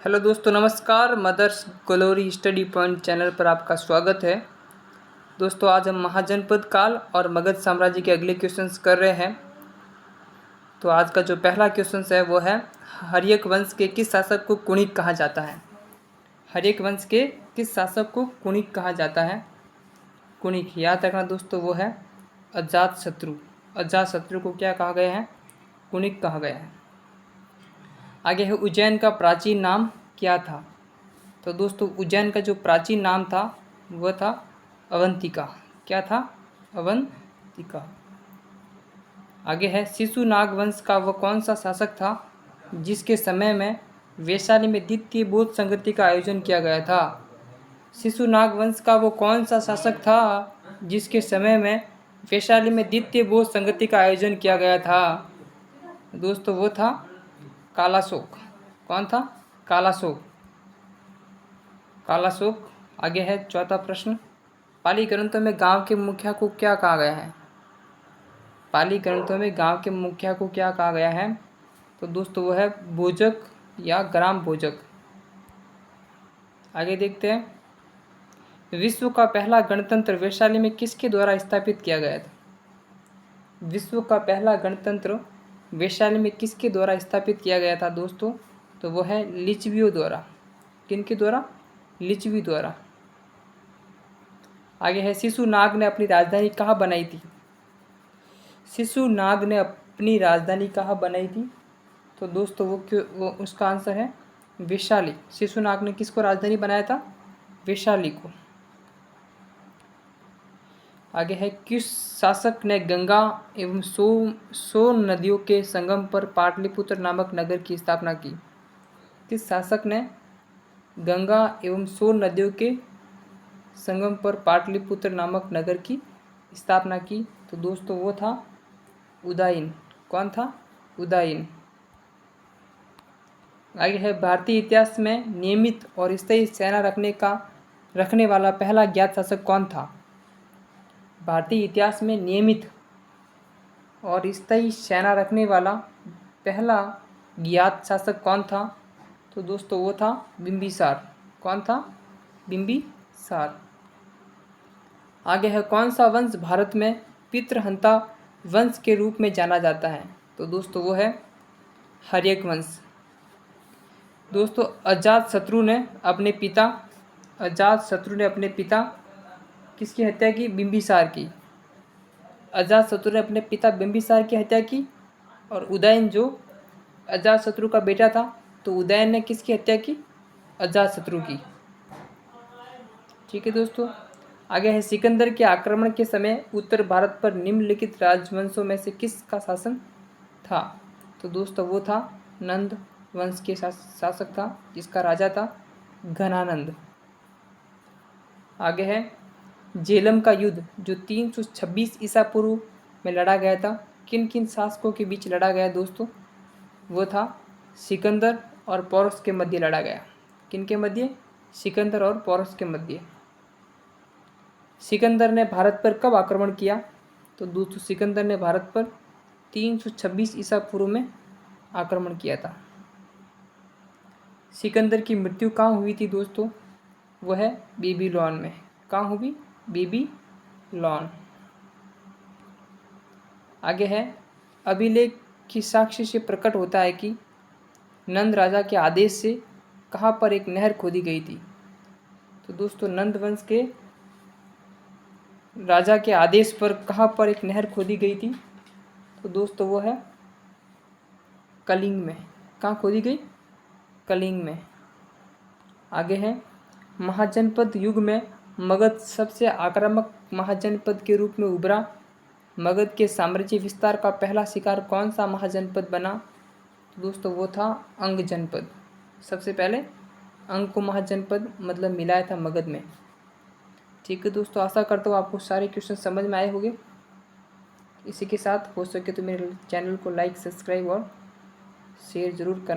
Hello दोस्तों, नमस्कार। Mother's Glory Study Point channel पर आपका स्वागत है। दोस्तों, आज हम महाजनपद काल और मगध साम्राज्य के अगले क्वेश्चंस कर रहे हैं। तो आज का जो पहला क्वेश्चन है वो है, हर्यक वंश के किस शासक को कुणिक कहा जाता है? हर्यक वंश के किस शासक को कुणिक कहा जाता है? कुणिक याद रखना दोस्तों, वो है अजातशत्रु। अजातशत्रु को क्या कहा गया है? कुणिक कहा गया है। आगे है, उज्जैन का प्राचीन नाम क्या था? तो दोस्तों, उज्जैन का जो प्राचीन नाम था वह था अवंतिका। क्या था? अवंतिका। आगे है, शिशुनाग वंश का वह कौन सा शासक था जिसके समय में वैशाली में द्वितीय बौद्ध संगति का आयोजन किया गया था? शिशुनाग वंश का वो कौन सा शासक था जिसके समय में वैशाली में द्वितीय बौद्ध संगति का आयोजन किया गया था? दोस्तों, वो था कालाशोक। कौन था? कालाशोक। कालाशोक। आगे है चौथा प्रश्न, पाली ग्रंथों में गांव के मुखिया को क्या कहा गया है? पाली ग्रंथों में गांव के मुखिया को क्या कहा गया है? तो दोस्तों, वो है भोजक या ग्राम भोजक। आगे देखते हैं, विश्व का पहला गणतंत्र वैशाली में किसके द्वारा स्थापित किया गया था? विश्व का पहला गणतंत्र वैशाली में किसके द्वारा स्थापित किया गया था दोस्तों? तो वो है लिच्छवियों द्वारा। किनके द्वारा? लिच्छवी द्वारा। आगे है, शिशुनाग ने अपनी राजधानी कहाँ बनाई थी? शिशुनाग ने अपनी राजधानी कहाँ बनाई थी? तो दोस्तों, वो उसका आंसर है वैशाली। शिशुनाग ने किसको राजधानी बनाया था? वैशाली को। आगे है, किस शासक ने गंगा एवं सोन नदियों के संगम पर पाटलिपुत्र नामक नगर की स्थापना की? किस शासक ने गंगा एवं सोन नदियों के संगम पर पाटलिपुत्र नामक नगर की स्थापना की? तो दोस्तों, वो था उदयन। कौन था? उदयन। आगे है, भारतीय इतिहास में नियमित और स्थायी सेना रखने वाला पहला ज्ञात शासक कौन था? भारतीय इतिहास में नियमित और स्थायी सेना रखने वाला पहला ज्ञात शासक कौन था? तो दोस्तों, वो था बिंबिसार। कौन था? बिंबिसार। आगे है, कौन सा वंश भारत में पितृहंता वंश के रूप में जाना जाता है? तो दोस्तों, वो है हर्यक वंश। दोस्तों, अजातशत्रु ने अपने पिता किसकी हत्या की? बिंबिसार की। अजातशत्रु ने अपने पिता बिंबिसार की हत्या की। और उदयन जो अजातशत्रु का बेटा था, तो उदयन ने किसकी हत्या की? अजातशत्रु की। ठीक है दोस्तों। आगे है, सिकंदर के आक्रमण के समय उत्तर भारत पर निम्नलिखित राजवंशों में से किसका शासन था? तो दोस्तों, वो था नंद वंश के शासक था, जिसका राजा था घनानंद। आगे है, झेलम का युद्ध जो 326 ईसा पूर्व में लड़ा गया था, किन किन शासकों के बीच लड़ा गया दोस्तों? वो था सिकंदर और पोरस के मध्य लड़ा गया। किन के मध्य? सिकंदर और पोरस के मध्य। सिकंदर ने भारत पर कब आक्रमण किया? तो दोस्तों, सिकंदर ने भारत पर 326 ईसा पूर्व में आक्रमण किया था। सिकंदर की मृत्यु कहाँ हुई थी दोस्तों? वह है बेबीलोन में। कहाँ हुई? बेबीलोन। आगे है, अभिलेख की साक्ष्य से प्रकट होता है कि नंद राजा के आदेश से कहाँ पर एक नहर खोदी गई थी? तो दोस्तों, नंद वंश के राजा के आदेश पर कहाँ पर एक नहर खोदी गई थी? तो दोस्तों, वो है कलिंग में। कहाँ खोदी गई? कलिंग में। आगे है, महाजनपद युग में मगध सबसे आक्रामक महाजनपद के रूप में उभरा। मगध के साम्राज्य विस्तार का पहला शिकार कौन सा महाजनपद बना? तो दोस्तों, वो था अंग जनपद। सबसे पहले अंग को महाजनपद मतलब मिलाया था मगध में। ठीक है दोस्तों, आशा करता हूँ आपको सारे क्वेश्चन समझ में आए होंगे। इसी के साथ हो सके तो मेरे चैनल को लाइक, सब्सक्राइब और शेयर ज़रूर करना।